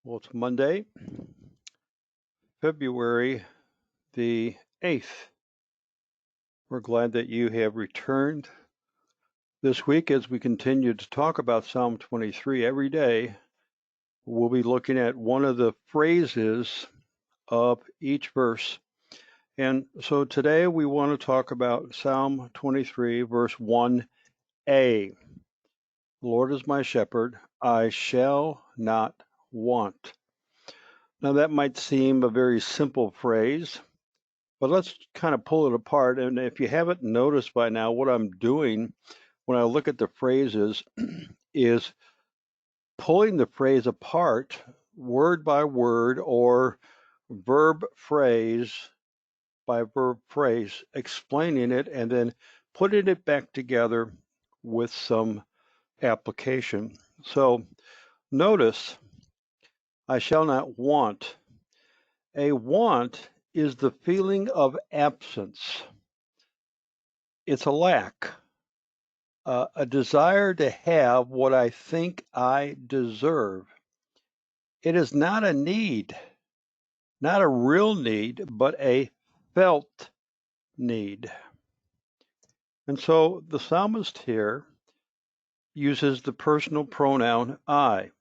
Well, it's Monday, February the 8th. We're glad that you have returned this week as we continue to talk about Psalm 23 every day. We'll be looking at one of the phrases of each verse. And so today we want to talk about Psalm 23, verse 1a. The Lord is my shepherd, I shall not want. Now that might seem a very simple phrase, but let's kind of pull it apart. And if you haven't noticed by now, what I'm doing when I look at the phrases is pulling the phrase apart word by word or verb phrase by verb phrase, explaining it and then putting it back together with some application. So notice, I shall not want. A want is the feeling of absence. It's a lack, a desire to have what I think I deserve. It is not a need, not a real need, but a felt need. And so the psalmist here uses the personal pronoun I.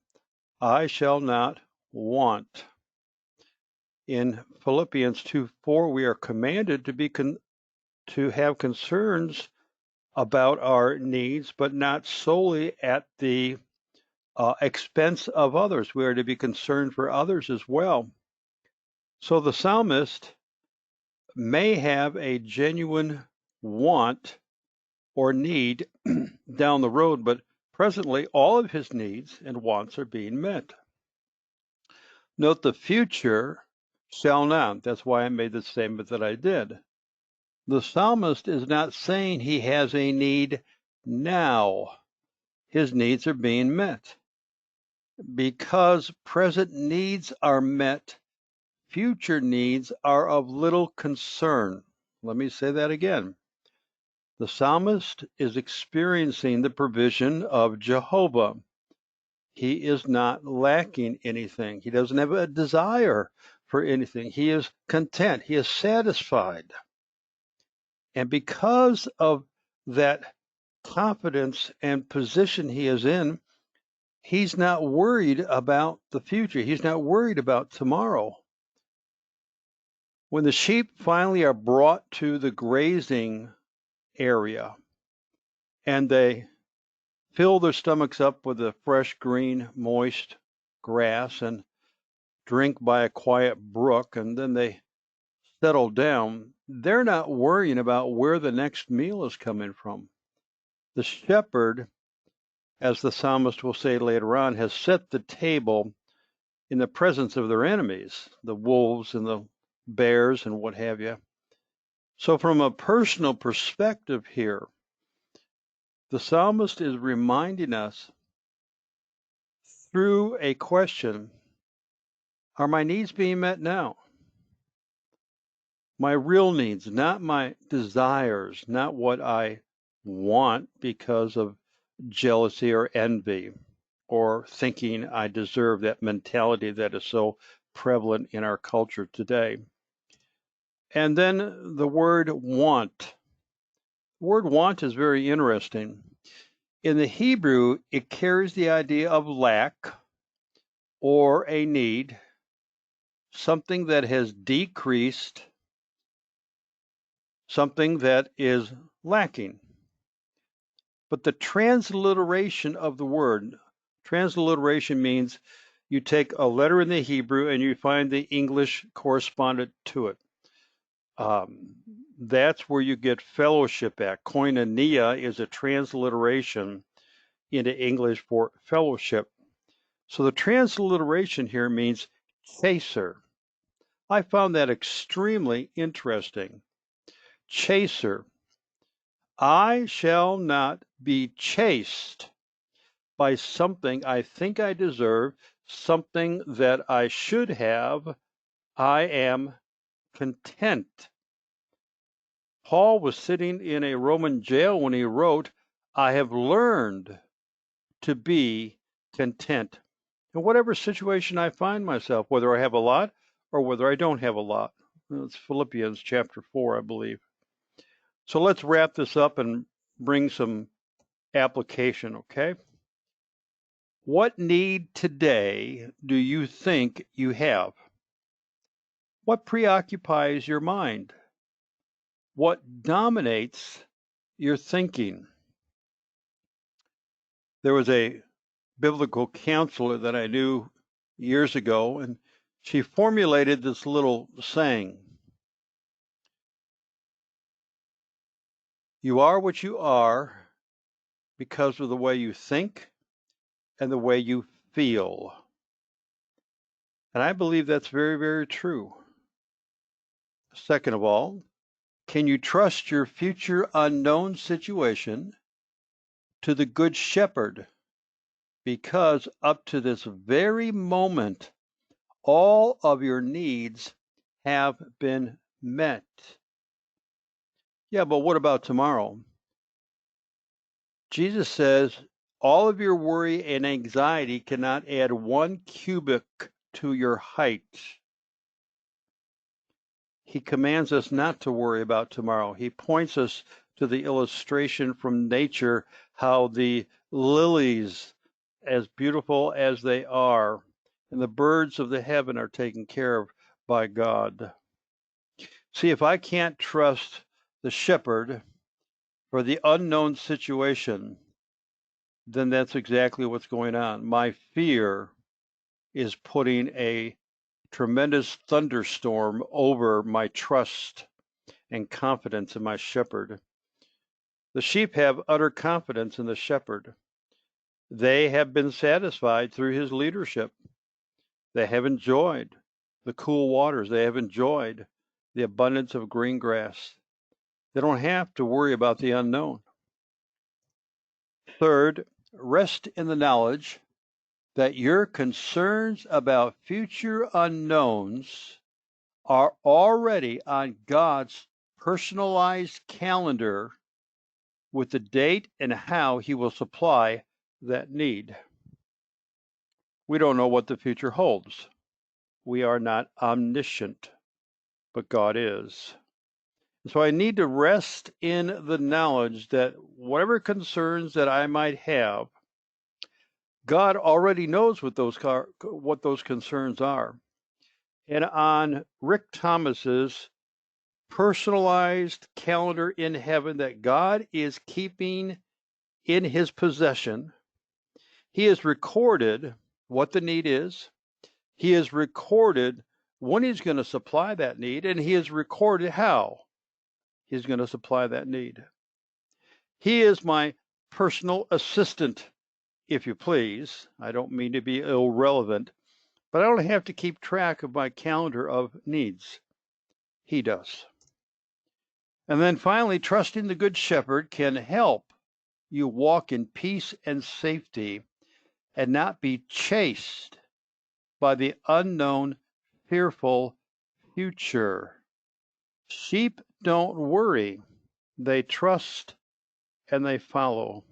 I shall not want. In Philippians 2:4, we are commanded to have concerns about our needs, but not solely at the expense of others. We are to be concerned for others as well. So the psalmist may have a genuine want or need down the road, but presently all of his needs and wants are being met. Note the future shall not. That's why I made the statement that I did. The psalmist is not saying he has a need now. His needs are being met. Because present needs are met, future needs are of little concern. Let me say that again. The psalmist is experiencing the provision of Jehovah. He is not lacking anything. He doesn't have a desire for anything. He is content. He is satisfied. And because of that confidence and position he is in, he's not worried about the future. He's not worried about tomorrow. When the sheep finally are brought to the grazing area and they fill their stomachs up with the fresh, green, moist grass and drink by a quiet brook, and then they settle down, they're not worrying about where the next meal is coming from. The shepherd, as the psalmist will say later on, has set the table in the presence of their enemies, the wolves and the bears and what have you. So from a personal perspective here, the psalmist is reminding us through a question, are my needs being met now? My real needs, not my desires, not what I want because of jealousy or envy or thinking I deserve, that mentality that is so prevalent in our culture today. And then the word want. The word want is very interesting. In the Hebrew, it carries the idea of lack or a need, something that has decreased, something that is lacking. But the transliteration of the word, transliteration means you take a letter in the Hebrew and you find the English correspondent to it. That's where you get fellowship at. Koinonia is a transliteration into English for fellowship. So the transliteration here means chaser. I found that extremely interesting. Chaser. I shall not be chased by something I think I deserve, something that I should have. I am content. Paul was sitting in a Roman jail when he wrote, I have learned to be content. in whatever situation I find myself, whether I have a lot or whether I don't have a lot. It's Philippians chapter 4, I believe. So let's wrap this up and bring some application, okay? What need today do you think you have? What preoccupies your mind? What dominates your thinking? There was a biblical counselor that I knew years ago, and she formulated this little saying: you are what you are because of the way you think and the way you feel. And I believe that's very, very true. Second of all, can you trust your future unknown situation to the Good Shepherd? Because up to this very moment, all of your needs have been met. Yeah, but what about tomorrow? Jesus says all of your worry and anxiety cannot add 1 cubit to your height. He commands us not to worry about tomorrow. He points us to the illustration from nature, how the lilies, as beautiful as they are, and the birds of the heaven are taken care of by God. See, if I can't trust the shepherd for the unknown situation, then that's exactly what's going on. My fear is putting a tremendous thunderstorm over my trust and confidence in my shepherd. The sheep have utter confidence in the shepherd. They have been satisfied through his leadership. They have enjoyed the cool waters. They have enjoyed the abundance of green grass. They don't have to worry about the unknown. Third, rest in the knowledge that your concerns about future unknowns are already on God's personalized calendar with the date and how he will supply that need. We don't know what the future holds. We are not omniscient, but God is. So I need to rest in the knowledge that whatever concerns that I might have, God already knows what those concerns are. And on Rick Thomas's personalized calendar in heaven that God is keeping in his possession, he has recorded what the need is. He has recorded when he's going to supply that need, and he has recorded how he's going to supply that need. He is my personal assistant, if you please. I don't mean to be irrelevant, but I don't have to keep track of my calendar of needs. He does. And then finally, trusting the Good Shepherd can help you walk in peace and safety and not be chased by the unknown, fearful future. Sheep don't worry, they trust and they follow.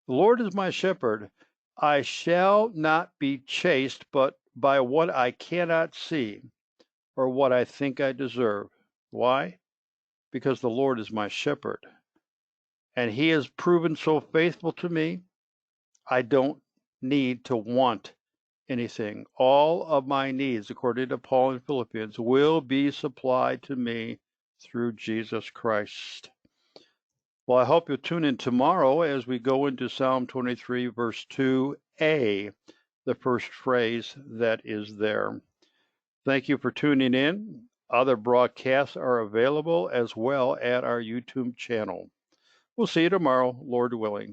The Lord is my shepherd. I shall not be chased, but by what I cannot see or what I think I deserve. Why? Because the Lord is my shepherd. And he has proven so faithful to me, I don't need to want anything. All of my needs, according to Paul in Philippians, will be supplied to me through Jesus Christ. Well, I hope you'll tune in tomorrow as we go into Psalm 23, verse 2a, the first phrase that is there. Thank you for tuning in. Other broadcasts are available as well at our YouTube channel. We'll see you tomorrow, Lord willing.